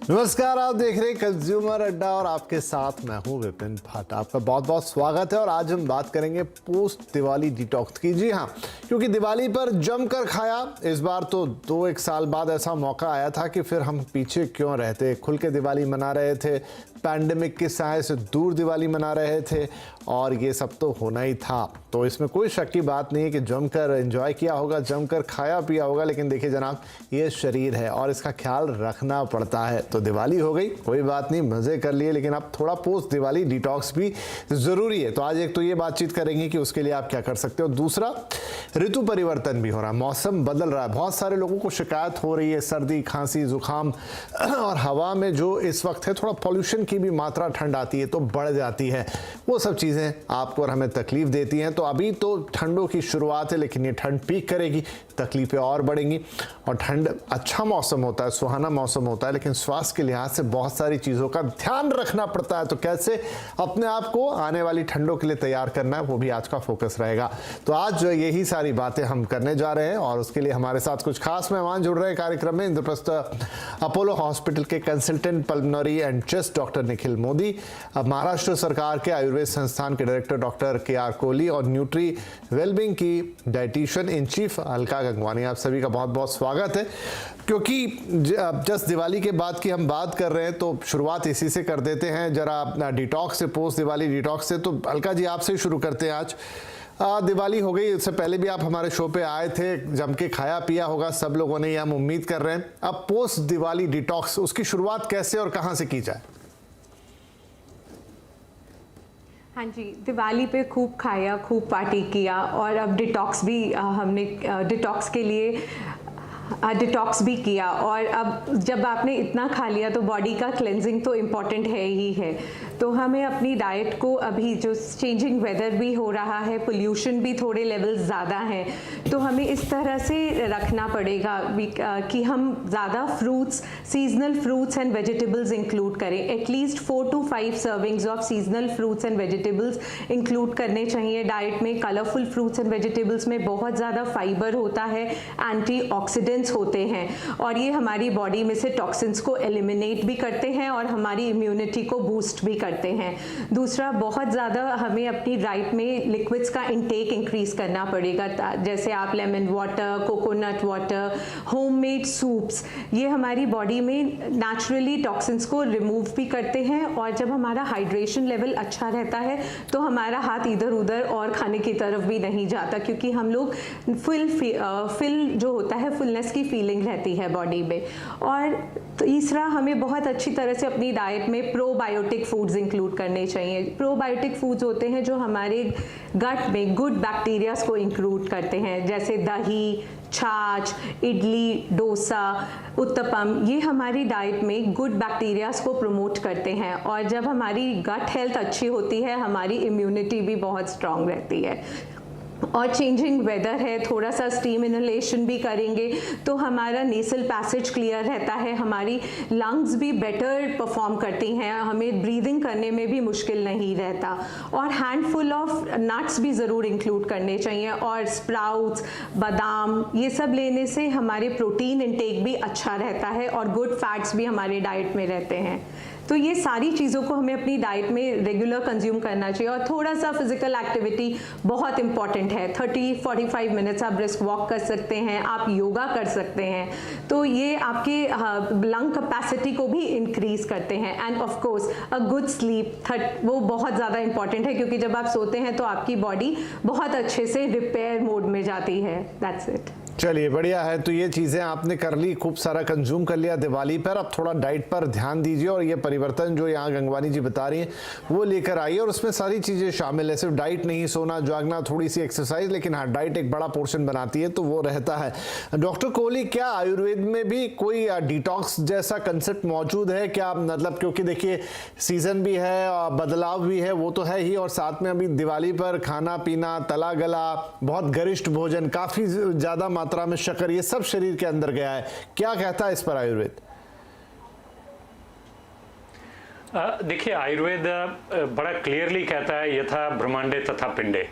नमस्कार, आप देख रहे हैं कंज्यूमर अड्डा और आपके साथ मैं हूं विपिन भाट। आपका बहुत बहुत स्वागत है और आज हम बात करेंगे पोस्ट दिवाली डिटॉक्स की। जी हाँ, क्योंकि दिवाली पर जमकर खाया। इस बार तो 2-1 साल बाद ऐसा मौका आया था कि फिर हम पीछे क्यों रहते, खुल के दिवाली मना रहे थे, पैंडेमिक के साए से दूर दिवाली मना रहे थे और ये सब तो होना ही था। तो इसमें कोई शक की बात नहीं है कि जमकर एंजॉय किया होगा, जमकर खाया पिया होगा। लेकिन देखिए जनाब, ये शरीर है और इसका ख्याल रखना पड़ता है। तो दिवाली हो गई, कोई बात नहीं, मज़े कर लिए, लेकिन अब थोड़ा पोस्ट दिवाली डिटॉक्स भी ज़रूरी है। तो आज एक तो ये बातचीत करेंगे कि उसके लिए आप क्या कर सकते हो। दूसरा, ऋतु परिवर्तन भी हो रहा है, मौसम बदल रहा है। बहुत सारे लोगों को शिकायत हो रही है सर्दी, खांसी, जुकाम और हवा में जो इस वक्त है थोड़ा पॉल्यूशन की भी मात्रा, ठंड आती है तो बढ़ जाती है। वो सब चीज़ें आपको और हमें तकलीफ देती हैं। तो अभी तो ठंडों की शुरुआत है, लेकिन ये ठंड पीक करेगी, तकलीफें और बढ़ेंगी। और ठंड अच्छा मौसम होता है, सुहाना मौसम होता है, लेकिन स्वास्थ्य के लिहाज से बहुत सारी चीज़ों का ध्यान रखना पड़ता है। तो कैसे अपने आप को आने वाली ठंडों के लिए तैयार करना है, वो भी आज का फोकस रहेगा। तो आज यही सारी बातें हम करने जा रहे हैं और उसके लिए हमारे साथ कुछ खास मेहमान जुड़ रहे हैं कार्यक्रम में। इंद्रप्रस्थ अपोलो हॉस्पिटल के consultant pulmonary and chest doctor Nikhil Modi, Maharashtra सरकार के आयुर्वेद संस्थान के डायरेक्टर डॉक्टर KR कोहली और न्यूट्री वेलबिंग की dietitian in chief Alka Gangwani. आप सभी का बहुत बहुत स्वागत है। क्योंकि जस्ट दिवाली के बाद की हम बात कर रहे हैं तो शुरुआत इसी से कर देते हैं, जरा डिटॉक्स से, पोस्ट दिवाली डिटॉक्स से। तो अलका जी, आपसे ही शुरू करते हैं। आज दिवाली हो गई, इससे पहले भी आप हमारे शो पे आए थे, जम के खाया पिया होगा सब लोगों ने, ये हम उम्मीद कर रहे हैं। अब पोस्ट दिवाली डिटॉक्स, उसकी शुरुआत कैसे और कहाँ से की जाए? हाँ जी, दिवाली पे खूब खाया, खूब पार्टी किया और अब डिटॉक्स भी हमने डिटॉक्स भी किया। और अब जब आपने इतना खा लिया तो बॉडी का क्लेंजिंग तो इम्पॉर्टेंट है ही है। तो हमें अपनी डाइट को, अभी जो चेंजिंग वेदर भी हो रहा है, पोल्यूशन भी थोड़े लेवल ज़्यादा हैं, तो हमें इस तरह से रखना पड़ेगा कि हम ज़्यादा fruits, seasonal fruits and vegetables include करें। At least 4 to 5 servings of seasonal fruits and vegetables include करने चाहिए डाइट में। कलरफुल फ्रूट्स एंड वेजिटेबल्स में बहुत ज़्यादा फाइबर होता है, एंटीऑक्सीडेंट्स होते हैं और ये हमारी बॉडी में से टॉक्सिन्स को एलिमिनेट भी करते हैं और हमारी इम्यूनिटी को बूस्ट भी करते हैं। दूसरा, बहुत ज़्यादा हमें अपनी डाइट में लिक्विड्स का इंटेक इंक्रीज करना पड़ेगा, जैसे आप lemon water, coconut water, homemade soups. ये हमारी बॉडी में नेचुरली टॉक्सिन्स को रिमूव भी करते हैं और जब हमारा हाइड्रेशन लेवल अच्छा रहता है तो हमारा हाथ इधर उधर और खाने की तरफ भी नहीं जाता, क्योंकि हम लोग फिल जो होता है, फुलनेस की फीलिंग रहती है बॉडी में। और तीसरा, हमें बहुत अच्छी तरह से अपनी डाइट में प्रोबायोटिक फूड्स इंक्लूड करने चाहिए। प्रोबायोटिक फूड्स होते हैं जो हमारे गट में गुड बैक्टीरियाज को इंक्लूड करते हैं, जैसे दही, छाछ, इडली, डोसा, उत्तपम। ये हमारी डाइट में गुड बैक्टीरियाज को प्रमोट करते हैं और जब हमारी गट हेल्थ अच्छी होती है, हमारी इम्यूनिटी भी बहुत स्ट्रांग रहती है। और चेंजिंग वेदर है, थोड़ा सा स्टीम इनहेलेशन भी करेंगे तो हमारा नेसल पैसेज क्लियर रहता है, हमारी लंग्स भी बेटर परफॉर्म करती हैं, हमें ब्रीदिंग करने में भी मुश्किल नहीं रहता। और हैंडफुल ऑफ नट्स भी ज़रूर इंक्लूड करने चाहिए और स्प्राउट्स, बादाम, ये सब लेने से हमारे प्रोटीन इंटेक भी अच्छा रहता है और गुड फैट्स भी हमारे डाइट में रहते हैं। तो ये सारी चीज़ों को हमें अपनी डाइट में रेगुलर कंज्यूम करना चाहिए। और थोड़ा सा फिजिकल एक्टिविटी बहुत इंपॉर्टेंट है। 30-45 मिनट्स आप ब्रिस्क वॉक कर सकते हैं, आप योगा कर सकते हैं, तो ये आपके लंग कैपेसिटी को भी इंक्रीज करते हैं। End of course a good sleep, वो बहुत ज़्यादा इंपॉर्टेंट है, क्योंकि जब आप सोते हैं तो आपकी बॉडी बहुत अच्छे से रिपेयर मोड में जाती है। That's it. चलिए, बढ़िया है। तो ये चीज़ें आपने कर ली, खूब सारा कंज्यूम कर लिया दिवाली पर। अब थोड़ा डाइट पर ध्यान दीजिए और ये परिवर्तन जो यहाँ गंगवानी जी बता रही हैं वो लेकर आइए और उसमें सारी चीज़ें शामिल है। सिर्फ डाइट नहीं, सोना, जागना, थोड़ी सी एक्सरसाइज, लेकिन हाँ, डाइट एक बड़ा पोर्शन बनाती है तो वो रहता है। डॉक्टर कोहली, क्या आयुर्वेद में भी कोई डिटॉक्स जैसा कंसेप्ट मौजूद है क्या? मतलब क्योंकि देखिए सीज़न भी है, बदलाव भी है, वो तो है ही, और साथ में अभी दिवाली पर खाना पीना, तला गला, बहुत गरिष्ठ भोजन, काफ़ी ज़्यादा मात्रा में शक्कर, ये सब शरीर के अंदर गया है। क्या कहता है इस पर आयुर्वेद? देखिए, आयुर्वेद बड़ा क्लियरली कहता है, यथा ब्रह्मांडे तथा पिंडे।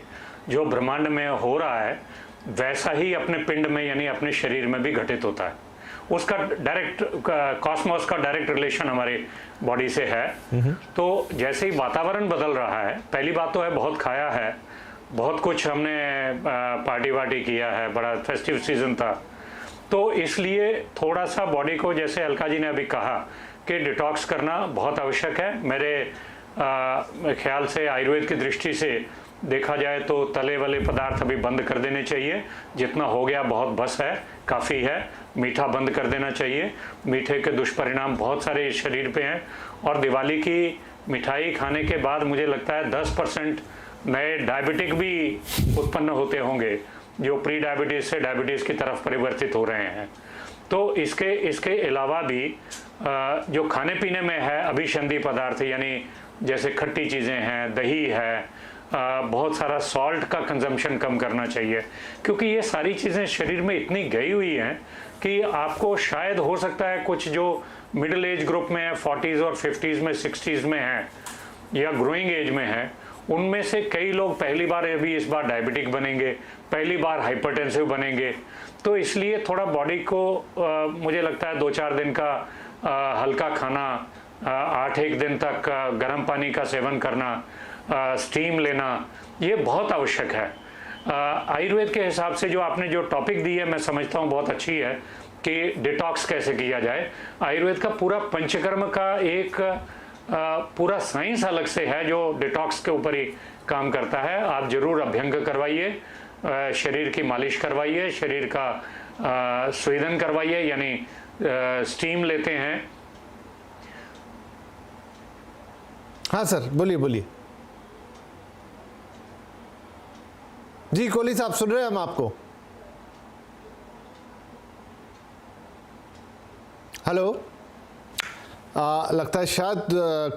जो ब्रह्मांड में हो रहा है वैसा ही अपने पिंड में यानी अपने शरीर में भी घटित होता है। उसका डायरेक्ट कॉस्मोस का डायरेक्ट रिलेशन हमारे बॉडी से है। तो जैसे ही वातावरण बदल रहा है, पहली बात तो है बहुत खाया है, बहुत कुछ हमने पार्टी वार्टी किया है, बड़ा फेस्टिव सीजन था, तो इसलिए थोड़ा सा बॉडी को, जैसे अलका जी ने अभी कहा कि डिटॉक्स करना बहुत आवश्यक है। मेरे ख्याल से आयुर्वेद की दृष्टि से देखा जाए तो तले वाले पदार्थ अभी बंद कर देने चाहिए, जितना हो गया बहुत बस है, काफ़ी है। मीठा बंद कर देना चाहिए, मीठे के दुष्परिणाम बहुत सारे इस शरीर पे हैं। और दिवाली की मिठाई खाने के बाद मुझे लगता है 10% नए डायबिटिक भी उत्पन्न होते होंगे, जो प्री डायबिटीज़ से डायबिटीज़ की तरफ परिवर्तित हो रहे हैं। तो इसके अलावा भी जो खाने पीने में है अभिसंधि पदार्थ, यानी जैसे खट्टी चीज़ें हैं, दही है, बहुत सारा सॉल्ट का कंजम्पशन कम करना चाहिए, क्योंकि ये सारी चीज़ें शरीर में इतनी गई हुई हैं कि आपको शायद हो सकता है कुछ जो मिडिल एज ग्रुप में है, 40s और 50s में, 60s में है या ग्रोइंग एज में है, उनमें से कई लोग पहली बार अभी इस बार डायबिटिक बनेंगे, पहली बार हाइपरटेंसिव बनेंगे। तो इसलिए थोड़ा बॉडी को मुझे लगता है 2-4 दिन का हल्का खाना, 8-1 दिन तक गर्म पानी का सेवन करना, स्टीम लेना, ये बहुत आवश्यक है। आयुर्वेद के हिसाब से जो आपने जो टॉपिक दी है, मैं समझता हूँ बहुत अच्छी है कि डिटॉक्स कैसे किया जाए। आयुर्वेद का पूरा पंचकर्म का एक पूरा साइंस अलग से है जो डिटॉक्स के ऊपर ही काम करता है। आप जरूर अभ्यंग करवाइए, शरीर की मालिश करवाइए, शरीर का स्वेदन करवाइए, यानी स्टीम लेते हैं। हाँ सर, बोलिए बोलिए। जी कोहली साहब, सुन रहे हैं हम आपको। हेलो, लगता है शायद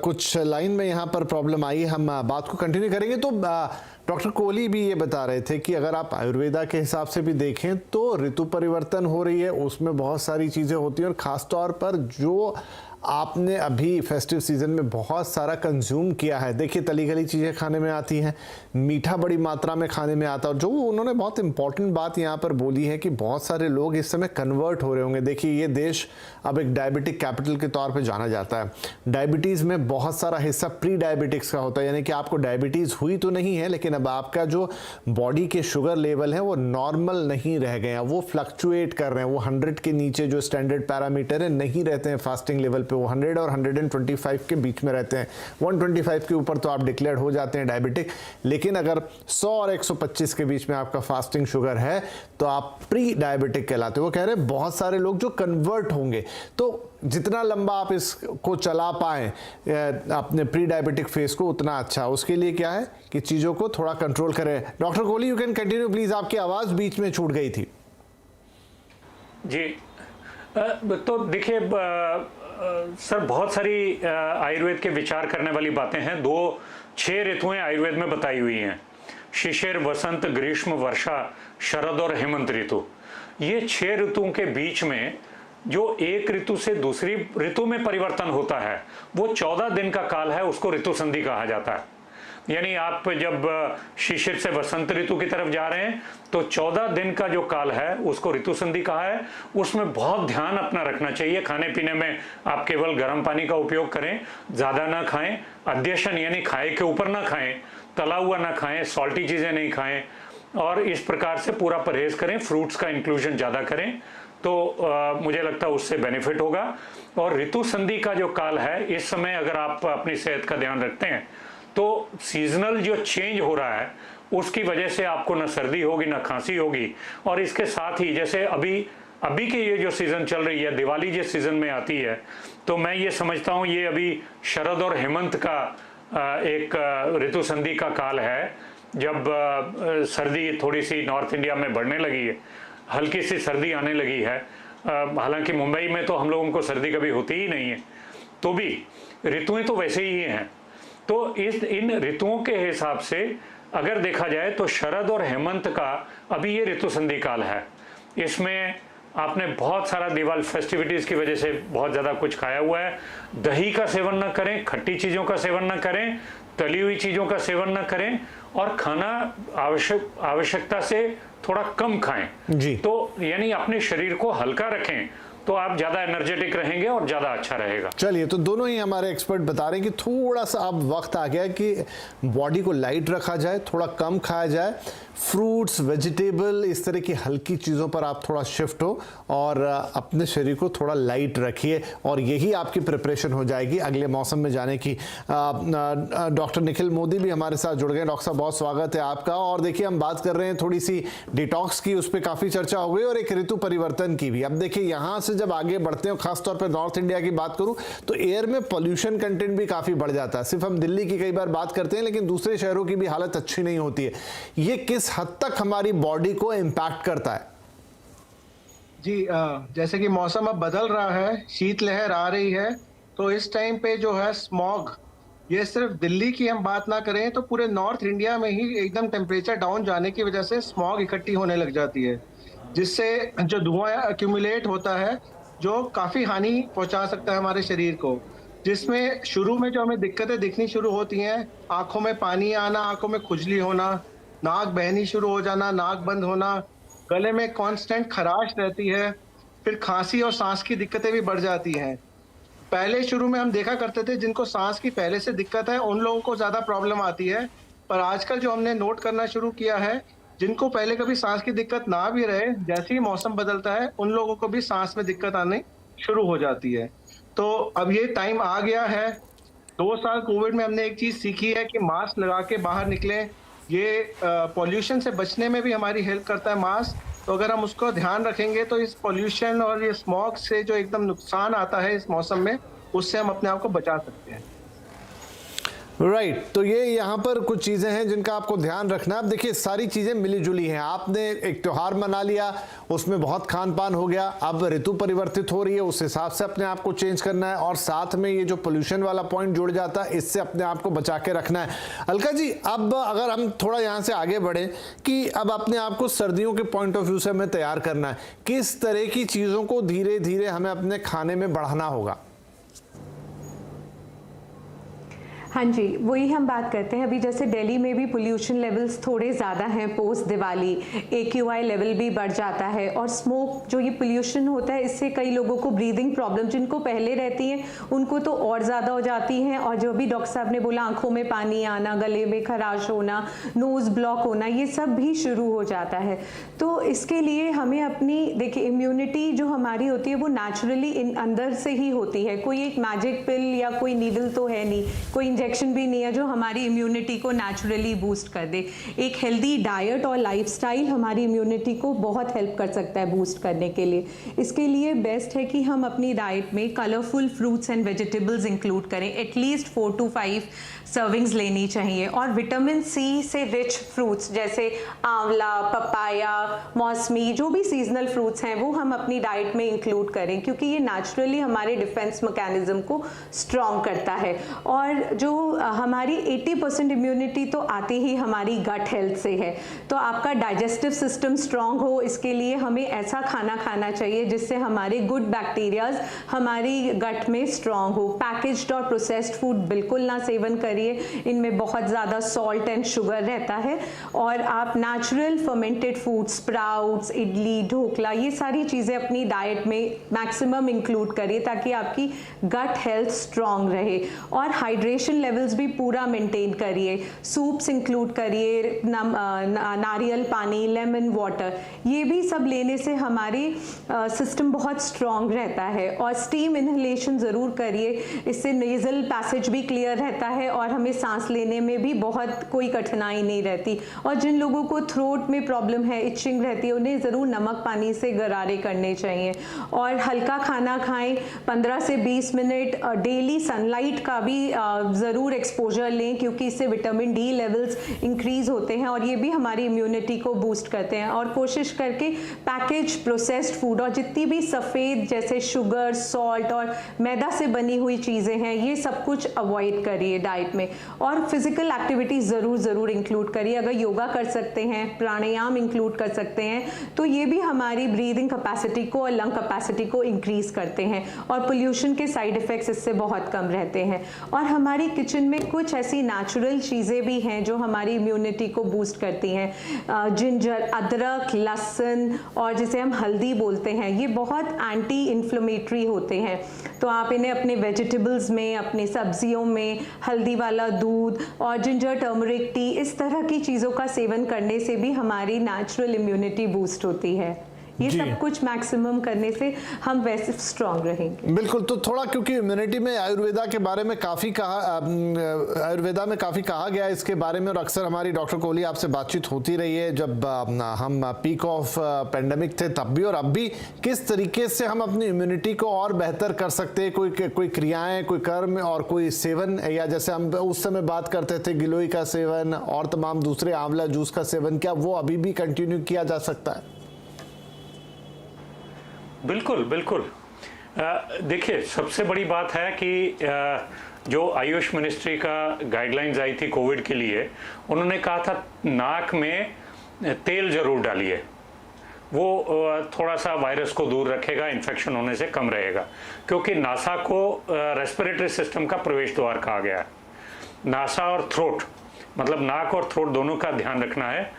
कुछ लाइन में यहाँ पर प्रॉब्लम आई। हम बात को कंटिन्यू करेंगे। तो डॉक्टर कोहली भी ये बता रहे थे कि अगर आप आयुर्वेदा के हिसाब से भी देखें तो ऋतु परिवर्तन हो रही है, उसमें बहुत सारी चीज़ें होती हैं, और ख़ास तौर पर जो आपने अभी फेस्टिव सीज़न में बहुत सारा कंज्यूम किया है। देखिए, तली गली चीज़ें खाने में आती हैं, मीठा बड़ी मात्रा में खाने में आता है, और जो उन्होंने बहुत इंपॉर्टेंट बात यहाँ पर बोली है कि बहुत सारे लोग इस समय कन्वर्ट हो रहे होंगे। देखिए, ये देश अब एक डायबिटिक कैपिटल के तौर पे जाना जाता है। डायबिटीज़ में बहुत सारा हिस्सा प्री डायबिटिक्स का होता है, यानी कि आपको डायबिटीज़ हुई तो नहीं है, लेकिन अब आपका जो बॉडी के शुगर लेवल है वो नॉर्मल नहीं रह गए हैं, वो फ्लक्चुएट कर रहे हैं, वो 100 के नीचे जो स्टैंडर्ड पैरामीटर है नहीं रहते हैं फास्टिंग लेवल पे, वो 100 और 125 के बीच में रहते हैं। 125 के ऊपर तो आप डिक्लेयर हो जाते हैं डायबिटिक, लेकिन अगर 100 और 125 के बीच में आपका फास्टिंग शुगर है तो आप प्री डायबिटिक कहलाते हो। वो कह रहे हैं बहुत सारे लोग जो कन्वर्ट होंगे, तो जितना लंबा आप इसको चला पाएं अपने प्री डायबिटिक फेस को, उतना अच्छा। उसके लिए क्या है कि चीज़ों को थोड़ा कंट्रोल करें। Doctor Kohli, you can continue please, आपकी आवाज़ बीच में छूट गई थी। जी, तो देखिए सर, बहुत सारी आयुर्वेद के विचार करने वाली बातें हैं। 6 ऋतुएं आयुर्वेद में बताई हुई हैं, शिशिर, वसंत, ग्रीष्म, वर्षा, शरद और हेमंत ऋतु। ये 6 ऋतुओं के बीच में जो एक ऋतु से दूसरी ऋतु में परिवर्तन होता है वो 14 दिन का काल है, उसको ऋतु संधि कहा जाता है। यानी आप जब शिशिर से वसंत ऋतु की तरफ जा रहे हैं तो 14 दिन का जो काल है उसको ऋतु संधि कहा है। उसमें बहुत ध्यान अपना रखना चाहिए। खाने पीने में आप केवल गर्म पानी का उपयोग करें, ज़्यादा ना खाएं, अध्यशन यानी खाए के ऊपर ना खाएं, तला हुआ ना खाएं, सॉल्टी चीज़ें नहीं खाएं, और इस प्रकार से पूरा परहेज करें। फ्रूट्स का इंक्लूजन ज़्यादा करें तो मुझे लगता है उससे बेनिफिट होगा। और ऋतु संधि का जो काल है, इस समय अगर आप अपनी सेहत का ध्यान रखते हैं तो सीजनल जो चेंज हो रहा है उसकी वजह से आपको ना सर्दी होगी ना खांसी होगी। और इसके साथ ही जैसे अभी की ये जो सीज़न चल रही है, दिवाली जिस सीज़न में आती है, तो मैं ये समझता हूँ ये अभी शरद और हेमंत का एक ऋतु संधि का काल है, जब सर्दी थोड़ी सी नॉर्थ इंडिया में बढ़ने लगी है, हल्की सी सर्दी आने लगी है। हालांकि मुंबई में तो हम लोगों को सर्दी कभी होती ही नहीं है, तो भी ऋतुएं तो वैसे ही हैं। तो इन ऋतुओं के हिसाब से अगर देखा जाए तो शरद और हेमंत का अभी ये ऋतु संधि काल है। इसमें आपने बहुत सारा दिवाली फेस्टिविटीज़ की वजह से बहुत ज़्यादा कुछ खाया हुआ है। दही का सेवन ना करें, खट्टी चीज़ों का सेवन ना करें, तली हुई चीज़ों का सेवन ना करें, और खाना आवश्यकता से थोड़ा कम खाएं। जी। तो यानी अपने शरीर को हल्का रखें, तो आप ज़्यादा एनर्जेटिक रहेंगे और ज़्यादा अच्छा रहेगा। चलिए, तो दोनों ही हमारे एक्सपर्ट बता रहे हैं कि थोड़ा सा अब वक्त आ गया कि बॉडी को लाइट रखा जाए, थोड़ा कम खाया जाए, फ्रूट्स, वेजिटेबल, इस तरह की हल्की चीज़ों पर आप थोड़ा शिफ्ट हो और अपने शरीर को थोड़ा लाइट रखिए और यही आपकी प्रिपरेशन हो जाएगी अगले मौसम में जाने की। डॉक्टर निखिल मोदी भी हमारे साथ जुड़ गए। डॉक्टर साहब, बहुत स्वागत है आपका। और देखिए, हम बात कर रहे हैं थोड़ी सी डिटॉक्स की, उस पर काफ़ी चर्चा हो गई और एक ऋतु परिवर्तन की भी। अब देखिए, यहाँ से जब आगे बढ़ते हैं, खासतौर पर नॉर्थ इंडिया की बात करूँ तो एयर में पॉल्यूशन कंटेंट भी काफ़ी बढ़ जाता है। सिर्फ हम दिल्ली की कई बार बात करते हैं, लेकिन दूसरे शहरों की भी हालत अच्छी नहीं होती है। ये किस हद तक हमारी बॉडी को इम्पैक्ट करता है? जी, जैसे कि मौसम अब बदल रहा है, शीतलहर आ रही है, तो इस टाइम पे जो है स्मॉग, ये सिर्फ दिल्ली की हम बात ना करें तो पूरे नॉर्थ इंडिया में ही एकदम टेम्परेचर डाउन जाने की वजह से स्मॉग इकट्ठी होने लग जाती है, जिससे जो धुआं एक्यूमुलेट होता है जो काफ़ी हानि पहुंचा सकता है हमारे शरीर को। जिसमें शुरू में जो हमें दिक्कतें दिखनी शुरू होती हैं, आंखों में पानी आना, आंखों में खुजली होना, नाक बहनी शुरू हो जाना, नाक बंद होना, गले में कांस्टेंट खराश रहती है, फिर खांसी और सांस की दिक्कतें भी बढ़ जाती हैं। पहले शुरू में हम देखा करते थे जिनको सांस की पहले से दिक्कत है उन लोगों को ज़्यादा प्रॉब्लम आती है, पर आजकल जो हमने नोट करना शुरू किया है, जिनको पहले कभी सांस की दिक्कत ना भी रहे, जैसे ही मौसम बदलता है उन लोगों को भी सांस में दिक्कत आने शुरू हो जाती है। तो अब ये टाइम आ गया है। 2 साल कोविड में हमने एक चीज़ सीखी है कि मास्क लगा के बाहर निकलें। ये पॉल्यूशन से बचने में भी हमारी हेल्प करता है मास्क। तो अगर हम उसको ध्यान रखेंगे तो इस पॉल्यूशन और ये स्मॉग से जो एकदम नुकसान आता है इस मौसम में, उससे हम अपने आप को बचा सकते हैं। राइट, तो ये यहाँ पर कुछ चीज़ें हैं जिनका आपको ध्यान रखना है। अब देखिए, सारी चीज़ें मिली जुली हैं। आपने एक त्यौहार मना लिया, उसमें बहुत खान पान हो गया, अब ऋतु परिवर्तित हो रही है, उस हिसाब से अपने आप को चेंज करना है और साथ में ये जो पोल्यूशन वाला पॉइंट जुड़ जाता है, इससे अपने आप को बचा के रखना है। अलका जी, अब अगर हम थोड़ा यहाँ से आगे बढ़ें कि अब अपने आप को सर्दियों के पॉइंट ऑफ व्यू से हमें तैयार करना है, किस तरह की चीज़ों को धीरे धीरे हमें अपने खाने में बढ़ाना होगा? हाँ जी, वही हम बात करते हैं। अभी जैसे दिल्ली में भी पोल्यूशन लेवल्स थोड़े ज़्यादा हैं पोस्ट दिवाली, AQI लेवल भी बढ़ जाता है और स्मोक, जो ये पोल्यूशन होता है, इससे कई लोगों को ब्रीदिंग प्रॉब्लम जिनको पहले रहती हैं उनको तो और ज़्यादा हो जाती हैं। और जो भी डॉक्टर साहब ने बोला, आंखों में पानी आना, गले में खराश होना, नोज़ ब्लॉक होना, ये सब भी शुरू हो जाता है। तो इसके लिए हमें अपनी, देखिए, इम्यूनिटी जो हमारी होती है वो नेचुरली अंदर से ही होती है। कोई एक मैजिक पिल या कोई नीडल तो है नहीं, कोई इंजेक्शन भी नहीं है जो हमारी इम्यूनिटी को नेचुरली बूस्ट कर दे। एक हेल्दी डाइट और लाइफस्टाइल हमारी इम्यूनिटी को बहुत हेल्प कर सकता है बूस्ट करने के लिए। इसके लिए बेस्ट है कि हम अपनी डाइट में colourful fruits and vegetables include करें। एटलीस्ट 4 to 5 सर्विंग्स लेनी चाहिए। और विटामिन सी से रिच फ्रूट्स जैसे आंवला, पपाया, मौसमी, जो भी सीजनल फ्रूट्स हैं वो हम अपनी डाइट में इंक्लूड करें, क्योंकि ये नेचुरली हमारे डिफेंस मैकेनिज्म को स्ट्रॉन्ग करता है। और जो हमारी 80% इम्यूनिटी तो आती ही हमारी गट हेल्थ से है। तो आपका डाइजेस्टिव सिस्टम स्ट्रॉन्ग हो, इसके लिए हमें ऐसा खाना खाना चाहिए जिससे हमारे गुड बैक्टीरियाज हमारी गट में स्ट्रॉन्ग हो। पैकेज्ड और प्रोसेस्ड फूड बिल्कुल ना सेवन करिए, इनमें बहुत ज़्यादा सॉल्ट एंड शुगर रहता है। और आप natural fermented food, sprouts, idli, dhokla, ये सारी चीज़ें अपनी डाइट में मैक्सिमम इंक्लूड करिए ताकि आपकी गट हेल्थ स्ट्रॉन्ग रहे। और हाइड्रेशन लेवल्स भी पूरा मेंटेन करिए। सूप्स इंक्लूड करिए, नारियल पानी, लेमन वाटर, ये भी सब लेने से हमारी सिस्टम बहुत स्ट्रॉन्ग रहता है। और स्टीम इनहेलेशन ज़रूर करिए, इससे नेज़ल पैसेज भी क्लियर रहता है और हमें सांस लेने में भी बहुत कोई कठिनाई नहीं रहती। और जिन लोगों को थ्रोट में प्रॉब्लम है, इचिंग रहती है, उन्हें ज़रूर नमक पानी से गरारे करने चाहिए। और हल्का खाना खाएं, 15 से 20 मिनट डेली सनलाइट का भी ज़रूर एक्सपोजर लें, क्योंकि इससे विटामिन डी लेवल्स इंक्रीज़ होते हैं और ये भी हमारी इम्यूनिटी को बूस्ट करते हैं। और कोशिश करके पैकेज प्रोसेस्ड फूड और जितनी भी सफ़ेद जैसे शुगर, सॉल्ट और मैदा से बनी हुई चीज़ें हैं, ये सब कुछ अवॉइड करिए डाइट डाइट में। और फिजिकल एक्टिविटी ज़रूर इंक्लूड करिए। अगर योगा कर सकते हैं, प्राणायाम इंक्लूड कर सकते हैं, तो ये भी हमारी ब्रीदिंग कैपेसिटी को और लंग कैपेसिटी को इंक्रीज करते हैं और पोल्यूशन के साइड इफ़ेक्ट्स इससे बहुत कम रहते हैं। और हमारी किचन में कुछ ऐसी नेचुरल चीज़ें भी हैं जो हमारी इम्यूनिटी को बूस्ट करती हैं। जिंजर, अदरक, लहसुन और जिसे हम हल्दी बोलते हैं, ये बहुत एंटी इन्फ्लेमेटरी होते हैं। तो आप इन्हें अपने वेजिटेबल्स में, अपनी सब्जियों में हल्दी वाला दूध और जिंजर टर्मरिक टी, इस तरह की चीज़ों का सेवन करने से भी हमारी नेचुरल इम्यूनिटी बूस्ट होती है। ये सब कुछ मैक्सिमम करने से हम वैसे स्ट्रांग रहेंगे। बिल्कुल। तो थोड़ा क्योंकि इम्यूनिटी में आयुर्वेदा के बारे में काफ़ी आयुर्वेदा में काफ़ी कहा गया है इसके बारे में, और अक्सर हमारी डॉक्टर कोहली आपसे बातचीत होती रही है जब हम पीक ऑफ पेंडेमिक थे तब भी और अब भी। किस तरीके से हम अपनी इम्यूनिटी को और बेहतर कर सकते हैं? कोई क्रियाएं, कोई कर्म और कोई सेवन, या जैसे हम उस समय बात करते थे गिलोय का सेवन और तमाम दूसरे आंवला जूस का सेवन, क्या वो अभी भी कंटिन्यू किया जा सकता है? बिल्कुल बिल्कुल। देखिए, सबसे बड़ी बात है कि जो आयुष मिनिस्ट्री का गाइडलाइंस आई थी कोविड के लिए, उन्होंने कहा था नाक में तेल जरूर डालिए, वो थोड़ा सा वायरस को दूर रखेगा, इन्फेक्शन होने से कम रहेगा। क्योंकि नासा को रेस्पिरेटरी सिस्टम का प्रवेश द्वार कहा गया है। नासा और थ्रोट, मतलब नाक और थ्रोट दोनों का ध्यान रखना है।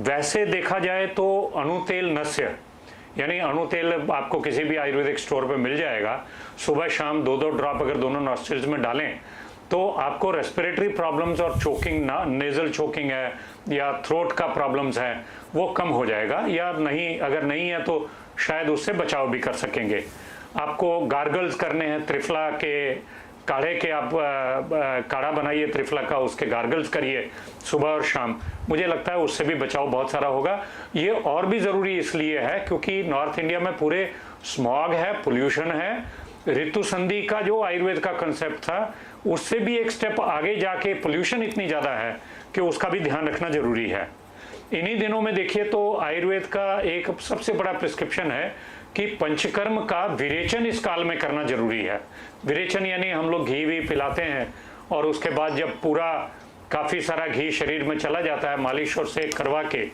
वैसे देखा जाए तो अणुतेल नस्य, यानी अणुतेल आपको किसी भी आयुर्वेदिक स्टोर पे मिल जाएगा। सुबह शाम 2-2 ड्रॉप अगर दोनों नॉस्ट्रिल्स में डालें तो आपको रेस्पिरेटरी प्रॉब्लम्स और चोकिंग, नेजल चोकिंग है या थ्रोट का प्रॉब्लम्स है, वो कम हो जाएगा। या नहीं, अगर नहीं है तो शायद उससे बचाव भी कर सकेंगे। आपको गार्गल्स करने हैं, त्रिफला के काढ़े के आप काढ़ा बनाइए त्रिफला का, उसके गार्गल्स करिए सुबह और शाम। मुझे लगता है उससे भी बचाव बहुत सारा होगा। ये और भी ज़रूरी इसलिए है क्योंकि नॉर्थ इंडिया में पूरे स्मॉग है, पोल्यूशन है। ऋतु संधि का जो आयुर्वेद का कंसेप्ट था, उससे भी एक स्टेप आगे जाके पोल्यूशन इतनी ज़्यादा है कि उसका भी ध्यान रखना ज़रूरी है। इन्हीं दिनों में देखिए तो आयुर्वेद का एक सबसे बड़ा प्रिस्क्रिप्शन है कि पंचकर्म का विरेचन इस काल में करना जरूरी है। विरेचन यानी हम लोग घी भी पिलाते हैं और उसके बाद जब पूरा काफ़ी सारा घी शरीर में चला जाता है, मालिश और सेक करवा के,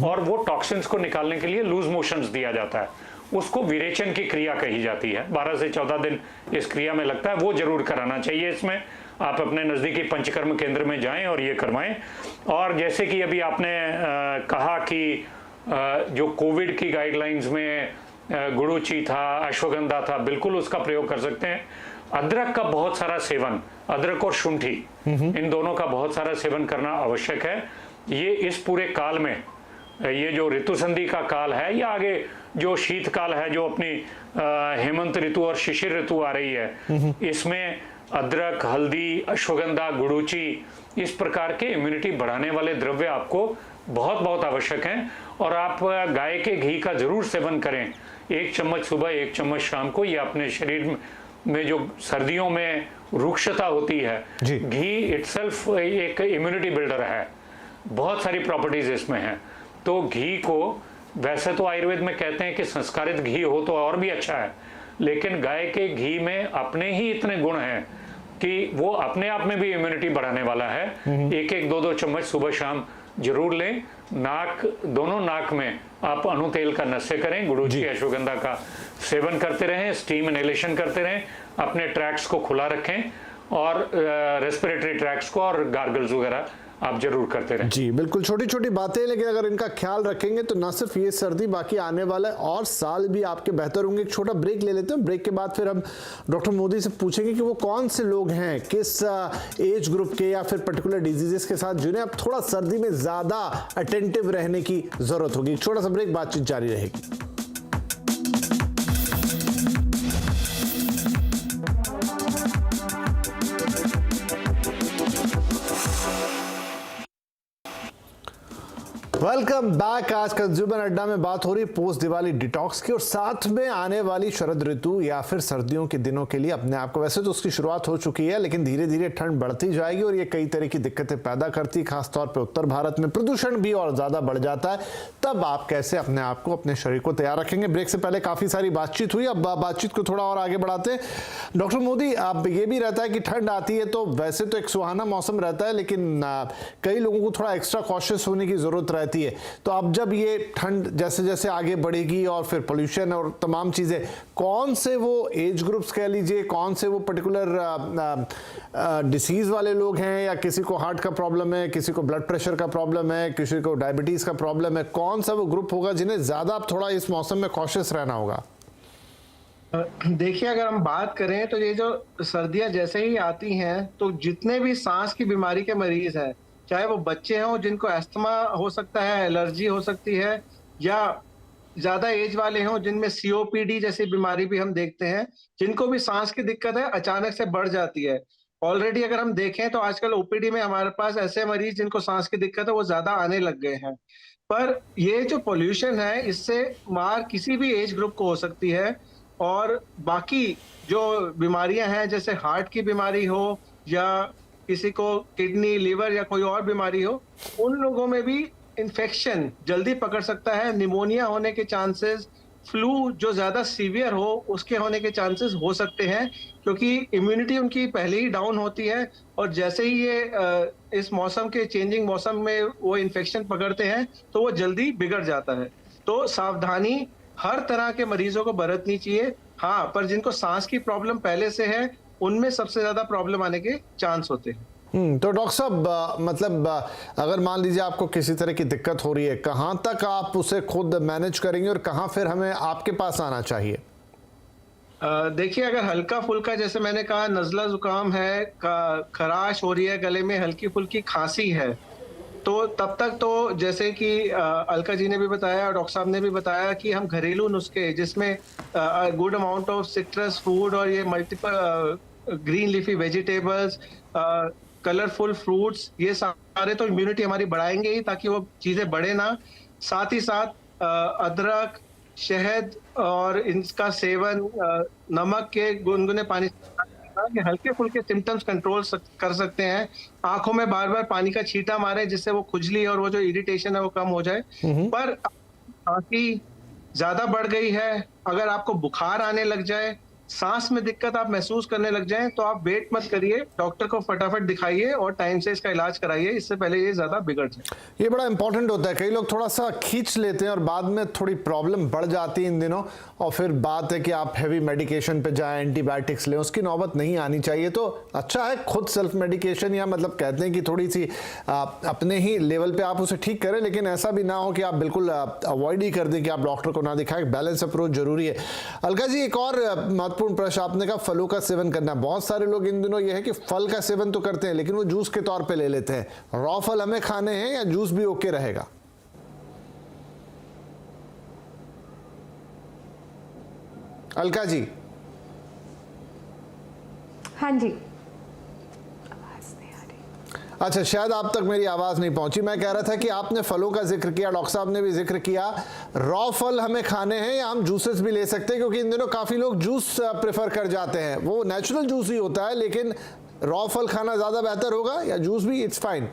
और वो टॉक्सिन्स को निकालने के लिए लूज मोशंस दिया जाता है, उसको विरेचन की क्रिया कही जाती है। 12 से 14 दिन इस क्रिया में लगता है, वो जरूर कराना चाहिए। इसमें आप अपने नज़दीकी पंचकर्म केंद्र में जाएं और ये करवाएं। और जैसे कि अभी आपने कहा कि जो कोविड की गाइडलाइंस में गुड़ूची था, अश्वगंधा था, बिल्कुल उसका प्रयोग कर सकते हैं। अदरक का बहुत सारा सेवन, अदरक और शुंठी, इन दोनों का बहुत सारा सेवन करना आवश्यक है। ये इस पूरे काल में, ये जो ऋतु संधि का काल है या आगे जो शीतकाल है, जो अपनी हेमंत ऋतु और शिशिर ऋतु आ रही है, इसमें अदरक, हल्दी, अश्वगंधा, गुड़ूची, इस प्रकार के इम्यूनिटी बढ़ाने वाले द्रव्य आपको बहुत बहुत आवश्यक हैं। और आप गाय के घी का जरूर सेवन करें, 1 चम्मच सुबह, 1 चम्मच शाम को। ये अपने शरीर में जो सर्दियों में रुक्षता होती है, घी इटसेल्फ एक इम्यूनिटी बिल्डर है, बहुत सारी प्रॉपर्टीज इसमें हैं। तो घी को वैसे तो आयुर्वेद में कहते हैं कि संस्कारित घी हो तो और भी अच्छा है, लेकिन गाय के घी में अपने ही इतने गुण हैं कि वो अपने आप में भी इम्यूनिटी बढ़ाने वाला है। 1-1, 2-2 चम्मच सुबह शाम जरूर लें। नाक, दोनों नाक में आप अणुतेल का नस्य करें, गुड़ूची, अश्वगंधा का सेवन करते रहें, स्टीम इनहेलेशन करते रहें, अपने ट्रैक्स को खुला रखें और रेस्पिरेटरी ट्रैक्स को और गार्गल्स वगैरह आप जरूर करते रहें। जी बिल्कुल, छोटी छोटी बातें, लेकिन अगर इनका ख्याल रखेंगे तो न सिर्फ ये सर्दी, बाकी आने वाला और साल भी आपके बेहतर होंगे। एक छोटा ब्रेक ले लेते हैं, ब्रेक के बाद फिर हम डॉक्टर मोदी से पूछेंगे कि वो कौन से लोग हैं, किस एज ग्रुप के या फिर पर्टिकुलर डिजीजेस के साथ जिन्हें अब थोड़ा सर्दी में ज़्यादा अटेंटिव रहने की ज़रूरत होगी। छोटा सा ब्रेक, बातचीत जारी रहेगी। Welcome back. आज कंज्यूमर अड्डा में बात हो रही पोस्ट दिवाली डिटॉक्स की और साथ में आने वाली शरद ऋतु या फिर सर्दियों के दिनों के लिए अपने आप को, वैसे तो उसकी शुरुआत हो चुकी है लेकिन धीरे धीरे ठंड बढ़ती जाएगी और ये कई तरह की दिक्कतें पैदा करती है। खासतौर पे उत्तर भारत में प्रदूषण भी और ज्यादा बढ़ जाता है। तब आप कैसे अपने आप को, अपने शरीर को तैयार रखेंगे? ब्रेक से पहले काफी सारी बातचीत हुई, अब बातचीत को थोड़ा और आगे बढ़ाते हैं। डॉक्टर मोदी, अब ये भी रहता है कि ठंड आती है तो वैसे तो एक सुहाना मौसम रहता है लेकिन कई लोगों को थोड़ा एक्स्ट्रा कॉशियस होने की जरूरत रहती है। तो अब जब ये ठंड जैसे जैसे आगे बढ़ेगी और फिर पोल्यूशन और तमाम चीजें, कौन से वो एज ग्रुप्स कह लीजिए, कौन से वो पर्टिकुलर डिसीज वाले लोग हैं, या किसी को हार्ट का प्रॉब्लम है, किसी को ब्लड प्रेशर का प्रॉब्लम है, किसी को डायबिटीज का प्रॉब्लम है, कौन सा वो ग्रुप होगा जिन्हें ज्यादा अब थोड़ा इस मौसम में कॉशियस रहना होगा? देखिए, अगर हम बात करें तो ये जो सर्दियां जैसे ही आती हैं तो जितने भी सांस की बीमारी के मरीज हैं, चाहे वो बच्चे हों जिनको अस्थमा हो सकता है, एलर्जी हो सकती है, या ज्यादा एज वाले हों जिनमें सीओपीडी जैसी बीमारी भी हम देखते हैं, जिनको भी सांस की दिक्कत है अचानक से बढ़ जाती है। ऑलरेडी अगर हम देखें तो आजकल ओपीडी में हमारे पास ऐसे मरीज जिनको सांस की दिक्कत है वो ज्यादा आने लग गए हैं। पर ये जो पोल्यूशन है इससे मार किसी भी एज ग्रुप को हो सकती है, और बाकी जो बीमारियां हैं जैसे हार्ट की बीमारी हो या किसी को किडनी, लिवर या कोई और बीमारी हो, उन लोगों में भी इन्फेक्शन जल्दी पकड़ सकता है। निमोनिया होने के चांसेस, फ्लू जो ज्यादा सीवियर हो उसके होने के चांसेस हो सकते हैं, क्योंकि इम्यूनिटी उनकी पहले ही डाउन होती है और जैसे ही ये इस मौसम के चेंजिंग मौसम में वो इन्फेक्शन पकड़ते हैं तो वो जल्दी बिगड़ जाता है। तो सावधानी हर तरह के मरीजों को बरतनी चाहिए। हाँ, पर जिनको सांस की प्रॉब्लम पहले से है उनमें सबसे ज्यादा प्रॉब्लम आने के चांस होते हैं। तो डॉक्टर साहब, मतलब अगर मान लीजिए आपको किसी तरह की दिक्कत हो रही है, कहाँ तक आप उसे खुद मैनेज करेंगे और कहाँ फिर हमें आपके पास आना चाहिए? देखिए, अगर हल्का फुल्का, जैसे मैंने कहा, नजला जुकाम है, खराश हो रही है, गले में हल्की फुल्की खांसी है, तो तब तक तो जैसे कि अलका जी ने भी बताया और डॉक्टर साहब ने भी बताया कि हम घरेलू नुस्खे जिसमें good amount of citrus food और ये multiple green leafy vegetables, colourful fruits, ये सारे तो इम्यूनिटी हमारी बढ़ाएंगे ही ताकि वो चीजें बढ़े ना। साथ ही साथ अदरक, शहद और इनका सेवन, नमक के गुनगुने पानी से हल्के फुल्के सिम्टम्स कंट्रोल कर सकते हैं। आंखों में बार बार पानी का छींटा मारे जिससे वो खुजली और वो जो इरिटेशन है वो कम हो जाए। पर खांसी ज्यादा बढ़ गई है, अगर आपको बुखार आने लग जाए, सांस में दिक्कत आप महसूस करने लग जाएं, तो आप वेट मत करिए, डॉक्टर को फटाफट दिखाइए और टाइम से इसका इलाज कराइए, इससे पहले ये ज्यादा बिगड़ जाए। ये बड़ा इंपॉर्टेंट होता है। कई लोग थोड़ा सा खींच लेते हैं और बाद में थोड़ी प्रॉब्लम बढ़ जाती है इन दिनों, और फिर बात है कि आप हैवी मेडिकेशन पे जाएं, एंटीबायोटिक्स लें, उसकी नौबत नहीं आनी चाहिए। तो अच्छा है खुद सेल्फ मेडिकेशन, या मतलब कहते हैं कि थोड़ी सी अपने ही लेवल पे आप उसे ठीक करें, लेकिन ऐसा भी ना हो कि आप बिल्कुल अवॉइड ही कर दें कि आप डॉक्टर को ना दिखाएं। बैलेंस अप्रोच जरूरी है। अलका जी, एक और महत्वपूर्ण प्रश्न, आपने कहा फलों का सेवन करना। बहुत सारे लोग इन दिनों ये है कि फल का सेवन तो करते हैं लेकिन वो जूस के तौर पे ले लेते हैं। रॉ फल हमें खाने हैं या जूस भी ओके रहेगा? अलका जी। हाँ जी। अच्छा, शायद आप तक मेरी आवाज नहीं पहुंची। मैं कह रहा था कि आपने फलों का जिक्र किया, डॉक्टर साहब ने भी जिक्र किया, रॉ फल हमें खाने हैं या हम जूसेस भी ले सकते हैं? क्योंकि इन दिनों काफी लोग जूस प्रेफर कर जाते हैं, वो नेचुरल जूस ही होता है, लेकिन रॉ फल खाना ज्यादा बेहतर होगा या जूस भी इट्स फाइन?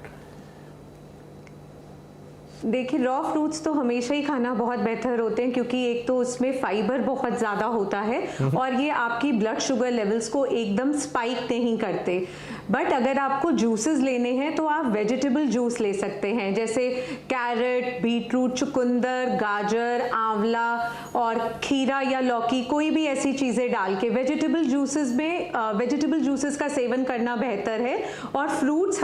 देखिए, रॉ फ्रूट्स तो हमेशा ही खाना बहुत बेहतर होते हैं, क्योंकि एक तो उसमें फाइबर बहुत ज़्यादा होता है और ये आपकी ब्लड शुगर लेवल्स को एकदम स्पाइक नहीं करते। बट अगर आपको जूसेस लेने हैं तो आप वेजिटेबल जूस ले सकते हैं, जैसे कैरेट, बीटरूट, चुकंदर, गाजर, आंवला और खीरा या लौकी, कोई भी ऐसी चीज़ें डाल के वेजिटेबल जूसेस में वेजिटेबल जूसेस का सेवन करना बेहतर है। और फ्रूट्स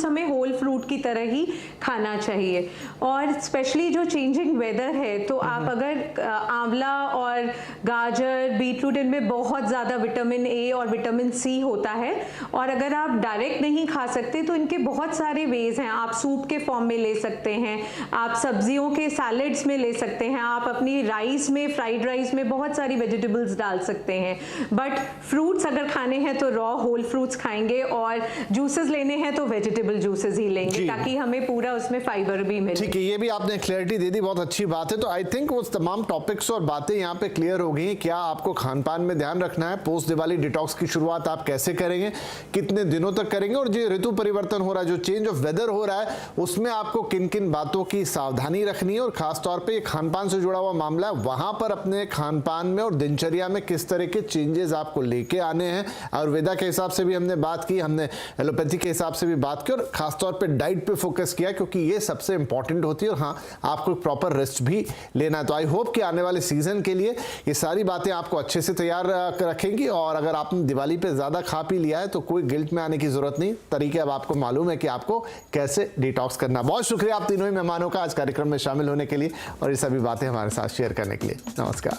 हमें होल फ्रूट की तरह ही खाना चाहिए। और स्पेशली जो चेंजिंग वेदर है, तो आप अगर आंवला और गाजर, बीटरूट, इनमें बहुत ज़्यादा विटामिन ए और विटामिन सी होता है, और अगर आप डायरेक्ट नहीं खा सकते तो इनके बहुत सारे वेज हैं। आप सूप के फॉर्म में ले सकते हैं, आप सब्जियों के सैलेड्स में ले सकते हैं, आप अपनी राइस में, फ्राइड राइस में बहुत सारी वेजिटेबल्स डाल सकते हैं। बट फ्रूट्स अगर खाने हैं तो रॉ होल फ्रूट्स खाएंगे, और जूसेस लेने हैं तो वेजिटेबल जूसेस ही लेंगे ताकि हमें पूरा उसमें फाइबर भी मिले। ठीक है, ये भी आपने क्लैरिटी दे दी, बहुत अच्छी बात है। तो आई थिंक वो तमाम टॉपिक्स और बातें यहाँ पे क्लियर हो गई। क्या आपको खान पान में ध्यान रखना है, पोस्ट दिवाली डिटॉक्स की शुरुआत आप कैसे करेंगे, कितने दिनों तक करेंगे, और जो ऋतु परिवर्तन हो रहा है, जो चेंज ऑफ वेदर हो रहा है, उसमें आपको किन किन बातों की सावधानी रखनी है, और खासतौर पे ये खान पान से जुड़ा हुआ मामला है, वहां पर अपने खान पान में और दिनचर्या में किस तरह के चेंजेस आपको लेके आने हैं। आयुर्वेदा के हिसाब से भी हमने बात की, हमने एलोपैथी के हिसाब से भी बात की, और खासतौर पे डाइट पे फोकस किया क्योंकि ये सबसे इंपॉर्टेंट होती है। और हाँ, आपको प्रॉपर रेस्ट भी लेना है। तो आई होप कि आने वाले सीजन के लिए ये सारी बातें आपको अच्छे से तैयार रखेंगी। और अगर आपने दिवाली पे ज्यादा खा पी लिया है तो कोई गिल्ट में आने की जरूरत नहीं, तरीके अब आपको मालूम है कि आपको कैसे डिटॉक्स करना। बहुत शुक्रिया आप तीनों ही मेहमानों का आज कार्यक्रम में शामिल होने के लिए और ये सभी बातें हमारे साथ शेयर करने के लिए। नमस्कार।